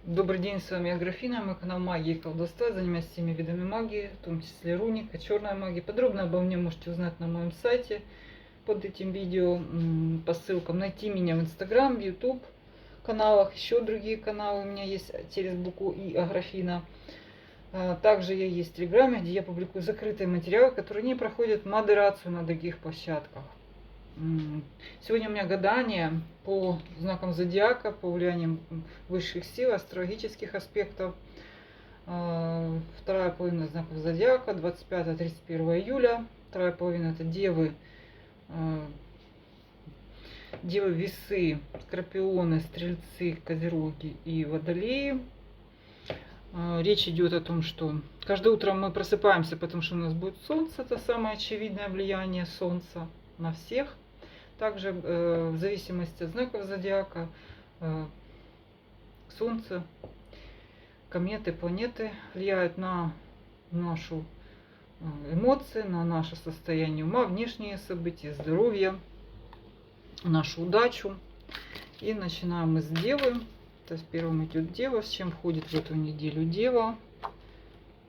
Добрый день, с вами Аграфина, мой канал Магии и колдовства. Я занимаюсь всеми видами магии, в том числе руника, черная магия. Подробно обо мне можете узнать на моем сайте под этим видео, по ссылкам. Найти меня в Инстаграм, в Ютуб каналах, еще другие каналы у меня есть через букву И Аграфина. Также я есть в Телеграме, где я публикую закрытые материалы, которые не проходят модерацию на других площадках. Сегодня у меня гадание по знакам зодиака, по влияниям высших сил, астрологических аспектов. Вторая половина знаков зодиака, 25-31 июля. Вторая половина — это девы, девы весы, скорпионы, стрельцы, козероги и водолеи. Речь идет о том, что каждое утро мы просыпаемся, потому что у нас будет солнце. Это самое очевидное влияние солнца на всех. Также в зависимости от знаков зодиака солнце, кометы, планеты влияют на нашу эмоции, на наше состояние ума, внешние события, здоровье, нашу удачу. И начинаем мы с Девы. То есть первым идет Дева. С чем входит в эту неделю Дева?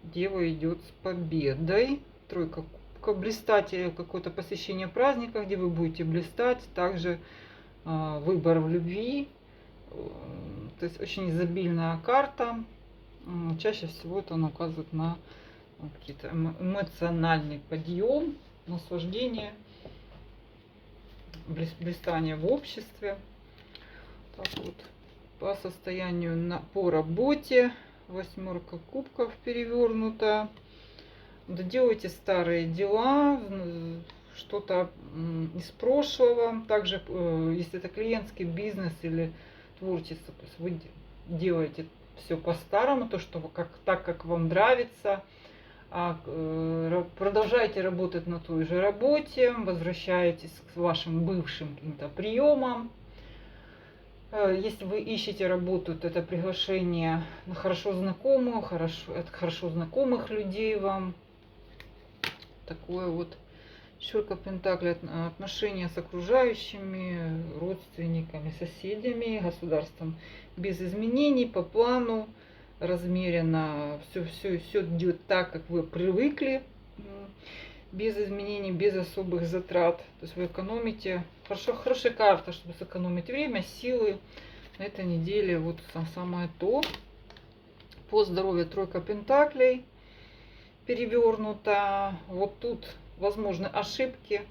Дева идет с победой. Тройка кубков. Блистать, какое-то посещение праздника, где вы будете блистать. Также выбор в любви. То есть очень изобильная карта. Чаще всего это он указывает на какие-то эмоциональный подъем, наслаждение, блистание в обществе. Так вот, по состоянию по работе, восьмерка кубков перевернута. Доделайте старые дела, что-то из прошлого. Также, если это клиентский бизнес или творчество, то есть вы делаете все по-старому, то, что так, как вам нравится. Продолжаете работать на той же работе, возвращаетесь к вашим бывшим каким-то приемам. Если вы ищете работу, то это приглашение на хорошо знакомую, от хорошо знакомых людей вам. Такое вот четверка пентаклей, отношения с окружающими, родственниками, соседями, государством без изменений, по плану, размеренно, все идет так, как вы привыкли, без изменений, без особых затрат. То есть вы экономите. Хорошая карта, чтобы сэкономить время, силы. На этой неделе вот самое то. По здоровью тройка пентаклей перевернута. Вот тут возможны ошибки.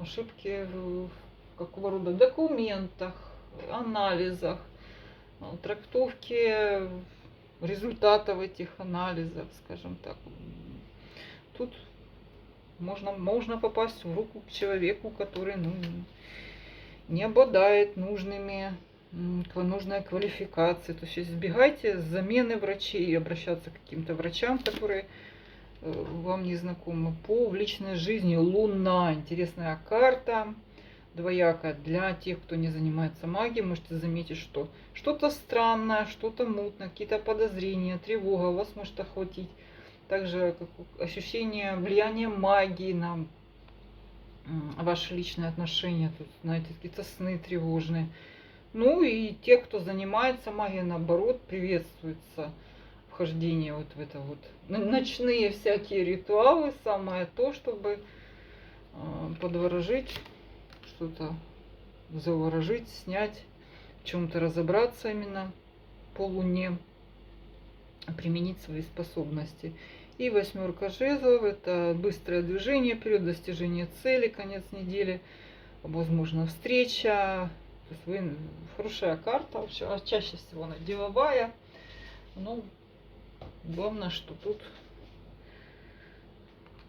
Ошибки в какого рода документах, анализах, трактовке результатов этих анализов, скажем так. Тут можно попасть в руку к человеку, который не обладает нужной квалификацией. То есть избегайте замены врачей и обращаться к каким-то врачам, которые вам не знакомы. В личной жизни Луна. Интересная карта. Двоякая. Для тех, кто не занимается магией, можете заметить, что что-то странное, что-то мутное, какие-то подозрения, тревога вас может охватить. Также ощущение влияния магии на ваши личные отношения. Тут, знаете, какие-то сны тревожные. Ну и те, кто занимается магией, наоборот, приветствуется вхождение вот в это вот ночные всякие ритуалы. Самое то, чтобы подворожить, что-то заворожить, снять, в чем-то разобраться именно по Луне, применить свои способности. И восьмерка жезлов — это быстрое движение, период достижения цели, конец недели, возможно, встреча. То есть хорошая карта, чаще всего она деловая. Но главное, что тут,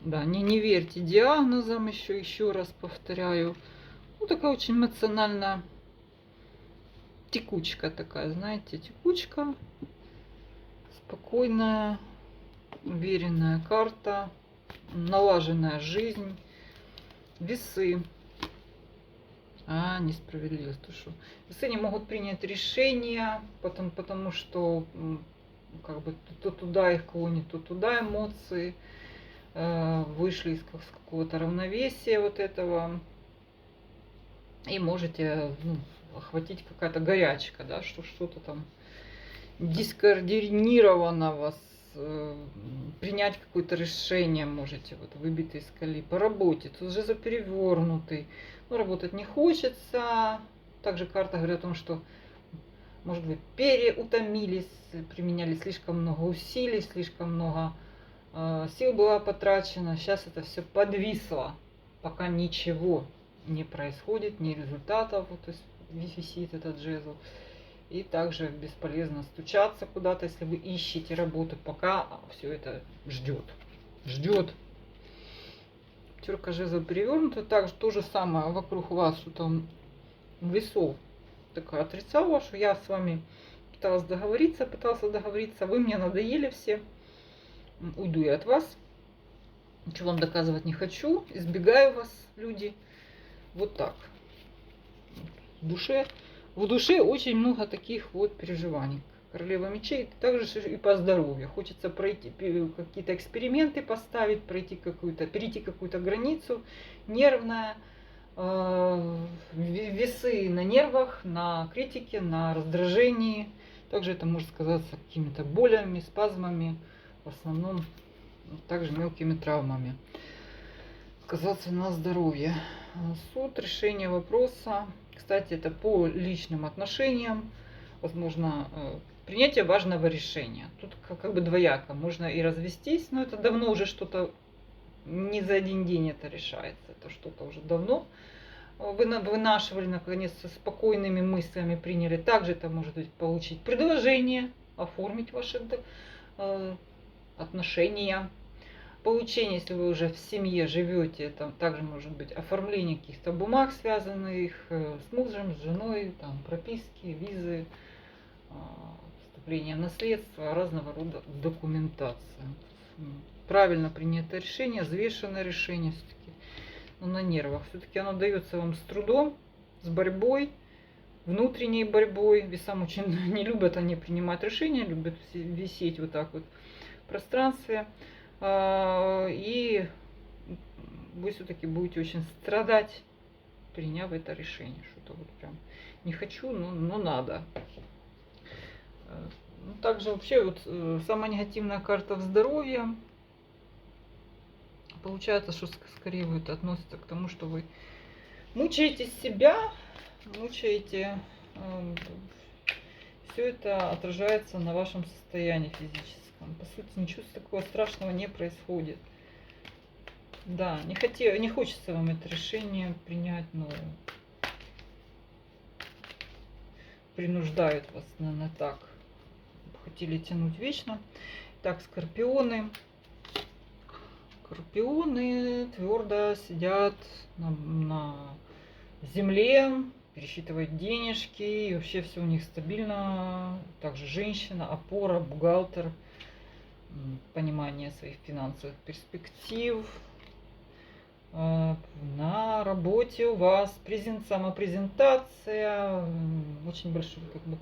да, не верьте диагнозам, еще раз повторяю. Ну, такая очень эмоциональная текучка такая, знаете, текучка, спокойная, уверенная карта, налаженная жизнь, весы. Несправедливость. То, что весы не могут принять решения, потому что как бы то туда их клонит, то туда эмоции. Вышли из какого-то равновесия вот этого. И можете охватить какая-то горячка, да, что что-то там дискоординировано вас, принять какое-то решение можете, вот выбитый из колеи. По работе, тут жезл перевернутый, ну, работать не хочется. Также карта говорит о том, что, может быть, переутомились, применяли слишком много усилий, слишком много сил было потрачено. Сейчас это все подвисло, пока ничего не происходит, ни результатов, вот, то есть висит этот жезл. И также бесполезно стучаться куда-то, если вы ищете работу, пока все это ждет. Ждет. Пятерка жезлов перевернута. Также то же самое вокруг вас, что там весов такая отрицала, что я с вами пытался договориться, вы мне надоели все. Уйду я от вас. Ничего вам доказывать не хочу. Избегаю вас, люди. Вот так. В душе очень много таких вот переживаний. Королева мечей, также и по здоровью. Хочется пройти какие-то эксперименты поставить, перейти какую-то границу нервная, весы на нервах, на критике, на раздражении. Также это может сказаться какими-то болями, спазмами, в основном также мелкими травмами. Сказаться на здоровье. Суд, решение вопроса. Кстати, это по личным отношениям. Возможно, принятие важного решения. Тут как бы двояко. Можно и развестись, но это давно уже что-то, не за один день это решается. Это что-то уже давно вынашивали, наконец, со спокойными мыслями приняли. Также это может быть получить предложение, оформить ваши отношения. Получение, если вы уже в семье живете, там также может быть оформление каких-то бумаг, связанных с мужем, с женой, там прописки, визы, вступление в наследство, разного рода документация. Правильно принятое решение, взвешенное решение все-таки, но на нервах. Все-таки оно дается вам с трудом, с борьбой, внутренней борьбой. Весам очень не любят они принимать решения, любят висеть вот так вот в пространстве. И вы все-таки будете очень страдать, приняв это решение. Что-то вот прям не хочу, но надо. Также вообще вот самая негативная карта в здоровье. Получается, что скорее вот относится к тому, что вы мучаете себя, мучаете. Все это отражается на вашем состоянии физическом. По сути, ничего такого страшного не происходит. Да, не хочется вам это решение принять, но принуждают вас, наверное, так. Хотели тянуть вечно. Так, скорпионы. Скорпионы твердо сидят на земле, пересчитывают денежки, и вообще все у них стабильно. Также женщина, опора, бухгалтер, понимание своих финансовых перспектив. На работе у вас самопрезентация, очень большой, как бы,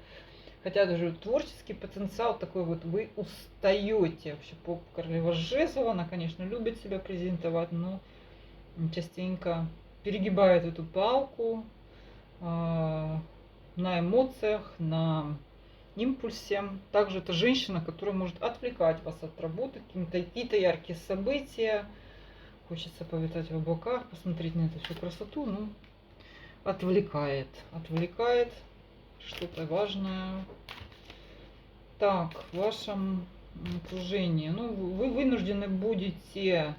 хотя даже творческий потенциал такой вот, вы устаете. Вообще королева жезлов, она, конечно, любит себя презентовать, но частенько перегибает эту палку на эмоциях, на импульсе. Также это женщина, которая может отвлекать вас от работы, какие-то яркие события. Хочется повитать в облаках, посмотреть на эту всю красоту, ну, отвлекает что-то важное. Так, в вашем окружении, ну, вы вынуждены будете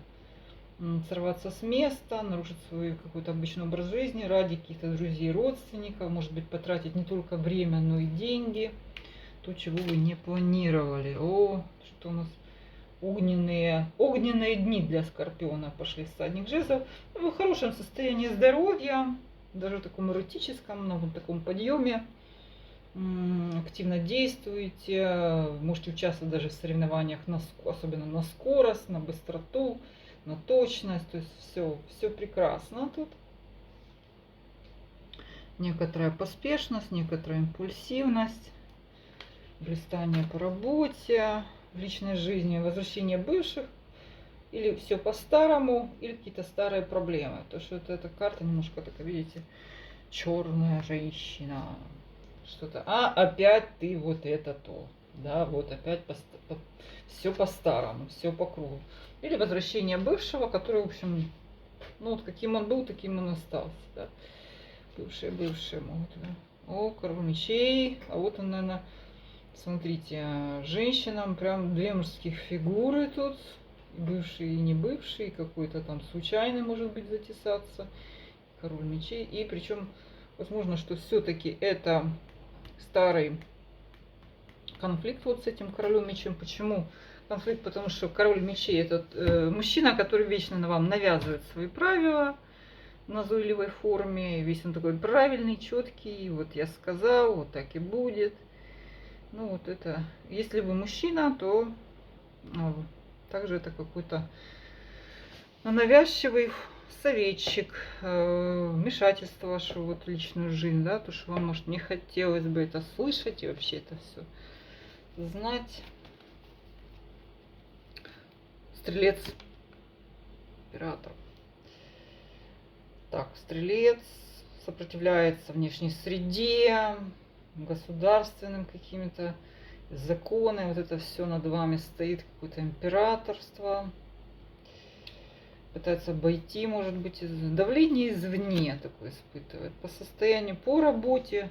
сорваться с места, нарушить свой какой-то обычный образ жизни ради каких-то друзей, родственников, может быть, потратить не только время, но и деньги, то, чего вы не планировали. О, что у нас огненные дни для скорпиона пошли. Всадник жезлов. Вы в хорошем состоянии здоровья, даже в таком эротическом, на вот таком подъеме. Активно действуете, можете участвовать даже в соревнованиях, особенно на скорость, на быстроту, на точность. То есть все прекрасно тут. Некоторая поспешность, некоторая импульсивность, блистание по работе, в личной жизни, возвращение бывших, или все по-старому, или какие-то старые проблемы. То, что эта карта немножко, так видите, черная женщина. Что-то. Опять ты вот это то. Да, вот опять все по-старому, все по кругу. Или возвращение бывшего, который, в общем, ну вот каким он был, таким он остался. Да. Бывшие могут. Да. О, король мечей. А вот он, наверное, смотрите, женщинам прям две мужских фигуры тут. Бывший и не бывший, какой-то там случайный может быть затесаться. Король мечей. И причем, возможно, что все-таки это старый конфликт вот с этим королем мечем. Почему конфликт? Потому что король мечей это мужчина, который вечно на вам навязывает свои правила в назойливой форме. Весь он такой правильный, четкий. Вот я сказал, вот так и будет. Ну вот это. Если вы мужчина, то также это какой-то навязчивый советчик, вмешательство в вашу вот личную жизнь, да, то, что вам, может, не хотелось бы это слышать и вообще это все знать. Стрелец, император. Так, стрелец сопротивляется внешней среде, государственным какими-то законам. Вот это все над вами стоит, какое-то императорство. Пытается обойти, может быть, давление извне такое испытывает. По состоянию, по работе.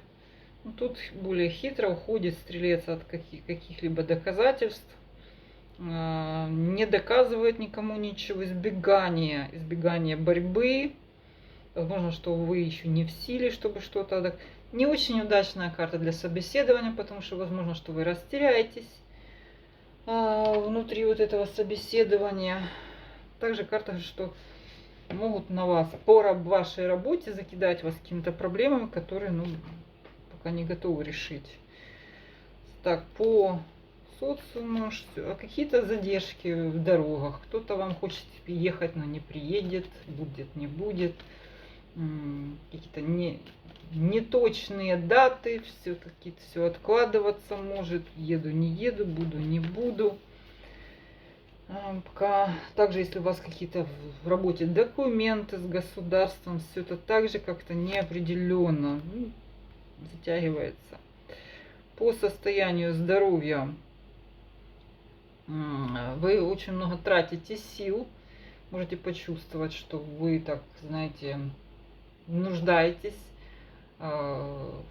Ну, тут более хитро уходит стрелец от каких-либо доказательств. Не доказывает никому ничего. Избегание борьбы. Возможно, что вы еще не в силе, чтобы что-то... Не очень удачная карта для собеседования, потому что возможно, что вы растеряетесь внутри вот этого собеседования. Также карта, что могут на вас по вашей работе закидать вас какими-то проблемами, которые, ну, пока не готовы решить. Так, по социуму, какие-то задержки в дорогах. Кто-то вам хочет ехать, но не приедет, будет, не будет. Какие-то неточные даты, все какие-то все откладываться может. Еду, не еду, буду, не буду. Пока также, если у вас какие-то в работе документы с государством, все это также как-то неопределенно затягивается. По состоянию здоровья вы очень много тратите сил. Можете почувствовать, что вы, так, знаете, нуждаетесь в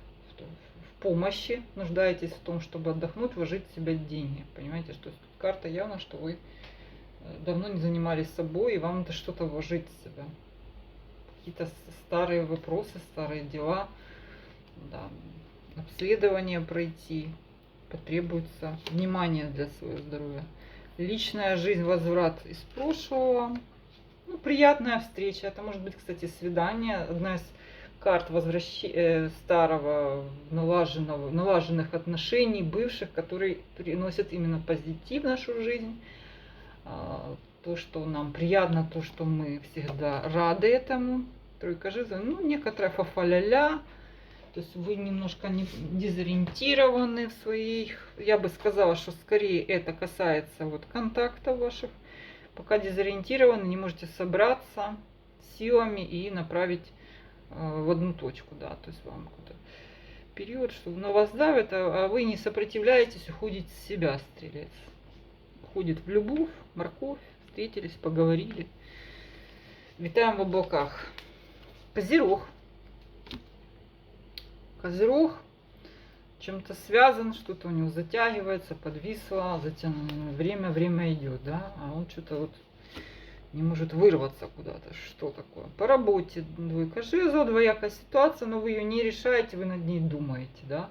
помощи, нуждаетесь в том, чтобы отдохнуть, вложить в себя деньги. Понимаете, что карта явно, что вы давно не занимались собой, и вам надо что-то вложить в себя. Какие-то старые вопросы, старые дела, да, обследование пройти, потребуется внимание для своего здоровья. Личная жизнь, возврат из прошлого. Ну, приятная встреча. Это может быть, кстати, свидание. Одна из карт старого налаженных отношений, бывших, которые приносят именно позитив в нашу жизнь. То, что нам приятно, то, что мы всегда рады этому. Тройка жезлов. Ну, некоторая фафаля-ля. То есть вы немножко дезориентированы в своих... Я бы сказала, что скорее это касается вот контактов ваших. Пока дезориентированы, не можете собраться силами и направить в одну точку. Да, то есть вам какой-то период, что на вас давит, а вы не сопротивляетесь, уходите с себя, стрелец. Уходит в любовь, морковь, встретились, поговорили. Витаем в облаках. Козерог. Козерог чем-то связан, что-то у него затягивается, подвисло, затянуто время идет, да, а он что-то вот не может вырваться куда-то. Что такое? По работе двойка жезлов, двоякая ситуация, но вы ее не решаете, вы над ней думаете, да.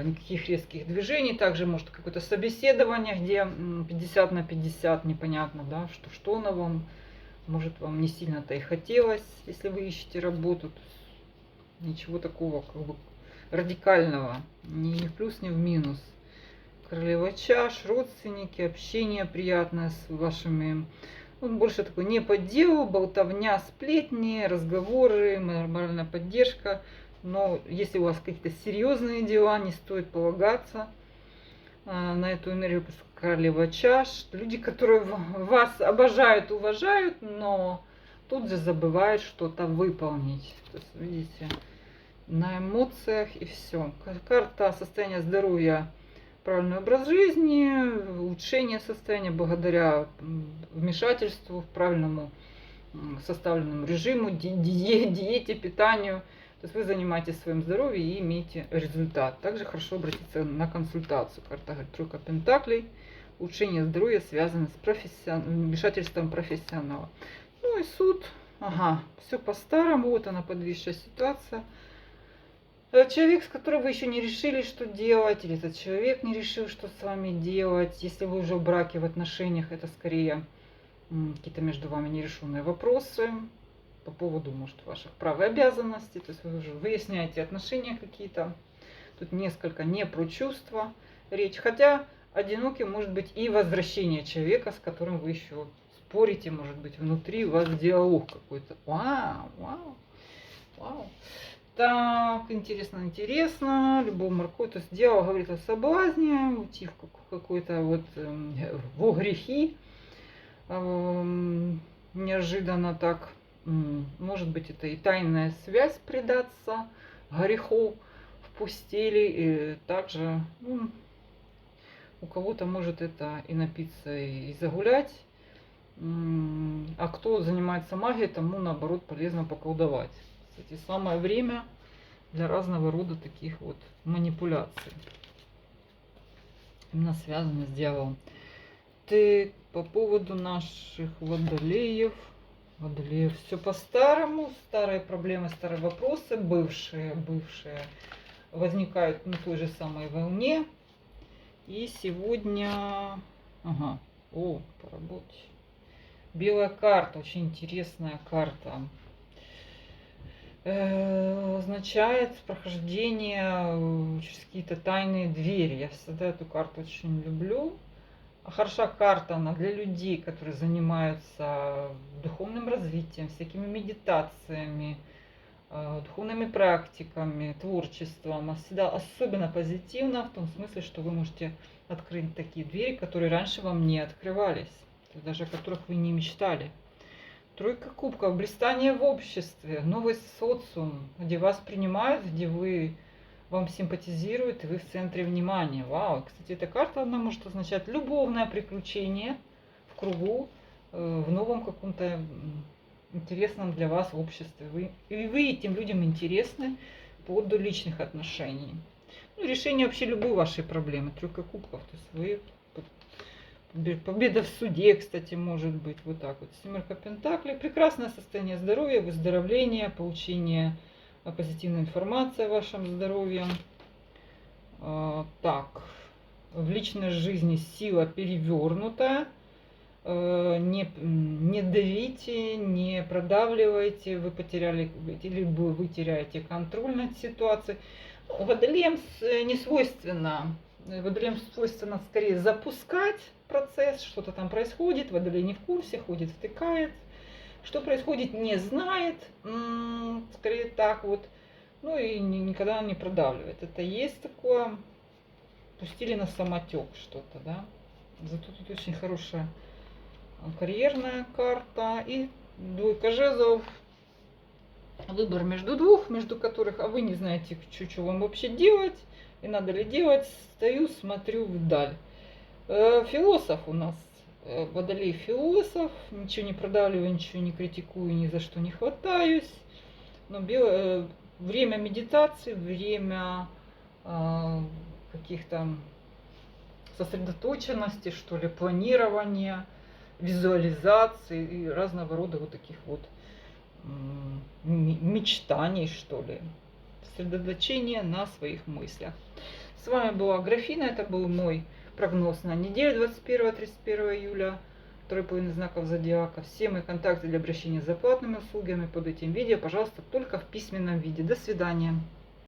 Никаких резких движений. Также может какое-то собеседование, где 50 на 50 непонятно, да, что на вам. Может, вам не сильно-то и хотелось, если вы ищете работу. Ничего такого как бы радикального, ни в плюс, ни в минус. Королева чаш, родственники, общение приятное с вашими. Он больше такой не по делу, болтовня, сплетни, разговоры, моральная поддержка. Но если у вас какие-то серьезные дела, не стоит полагаться на эту энергию, потому что королева чаш. Люди, которые вас обожают, уважают, но тут же забывают что-то выполнить. То есть, видите, на эмоциях и все. Карта состояния здоровья, правильный образ жизни, улучшение состояния благодаря вмешательству в правильному составленному режиму, диете, питанию. То есть вы занимаетесь своим здоровьем и имеете результат. Также хорошо обратиться на консультацию. Карта говорит, тройка пентаклей. Улучшение здоровья связано с вмешательством профессионала. Ну и суд. Ага, все по-старому. Вот она, подвисшая ситуация. Человек, с которым вы еще не решили, что делать, или этот человек не решил, что с вами делать. Если вы уже в браке, в отношениях, это скорее какие-то между вами нерешенные вопросы по поводу, может, ваших прав и обязанностей. То есть вы уже выясняете отношения какие-то. Тут несколько не про чувства речь. Хотя одиноким может быть и возвращение человека, с которым вы еще спорите, может быть, внутри у вас диалог какой-то. Вау, вау, вау. Так, интересно, интересно. Любовь морковь. То есть дьявол говорит о соблазне, уйти в какой-то вот во грехи. Неожиданно так. Может быть, это и тайная связь предаться, грехов впустили. И также у кого-то может это и напиться, и загулять. А кто занимается магией, тому наоборот полезно поколдовать. Кстати, самое время для разного рода таких вот манипуляций. Именно связано с дьяволом. Ты по поводу наших водолеев. Водолеев все по-старому. Старые проблемы, старые вопросы, бывшие возникают на той же самой волне. И сегодня... Ага, по работе. Белая карта, очень интересная карта. Означает прохождение через какие-то тайные двери. Я всегда эту карту очень люблю. Хороша карта, она для людей, которые занимаются духовным развитием, всякими медитациями, духовными практиками, творчеством. Всегда особенно позитивно в том смысле, что вы можете открыть такие двери, которые раньше вам не открывались, даже о которых вы не мечтали. Тройка кубков, блистание в обществе, новый социум, где вас принимают, где вам симпатизируют, и вы в центре внимания. Вау! Кстати, эта карта, она может означать любовное приключение в кругу, в новом каком-то интересном для вас обществе. И вы этим людям интересны по поводу личных отношений. Решение вообще любой вашей проблемы. Тройка кубков. То есть вы... Победа в суде, кстати, может быть. Вот так вот. Семерка пентаклей. Прекрасное состояние здоровья, выздоровление, получение позитивной информации о вашем здоровье. Так. В личной жизни сила перевернутая. Не давите, не продавливайте. Вы потеряли, либо вы теряете контроль над ситуацией. Водолеям не свойственно. Водолеям свойственно скорее запускать процесс, что-то там происходит, водолей не в курсе, ходит, втыкает. Что происходит, не знает, скорее так вот. Ну и никогда не продавливает. Это есть такое, пустили на самотек что-то, да. Зато тут очень хорошая карьерная карта и двойка жезлов. Выбор между двух, между которых, а вы не знаете, что вам вообще делать, и надо ли делать. Стою, смотрю вдаль. Философ у нас, водолей философ, ничего не продавливаю, ничего не критикую, ни за что не хватаюсь. Но время медитации, время каких-то сосредоточенности, что ли, планирования, визуализации и разного рода вот таких вот мечтаний, что ли. Сосредоточение на своих мыслях. С вами была Графина, это был мой прогноз на неделю 21-31 июля, второй половины знаков зодиака. Все мои контакты для обращения за платными услугами под этим видео, пожалуйста, только в письменном виде. До свидания.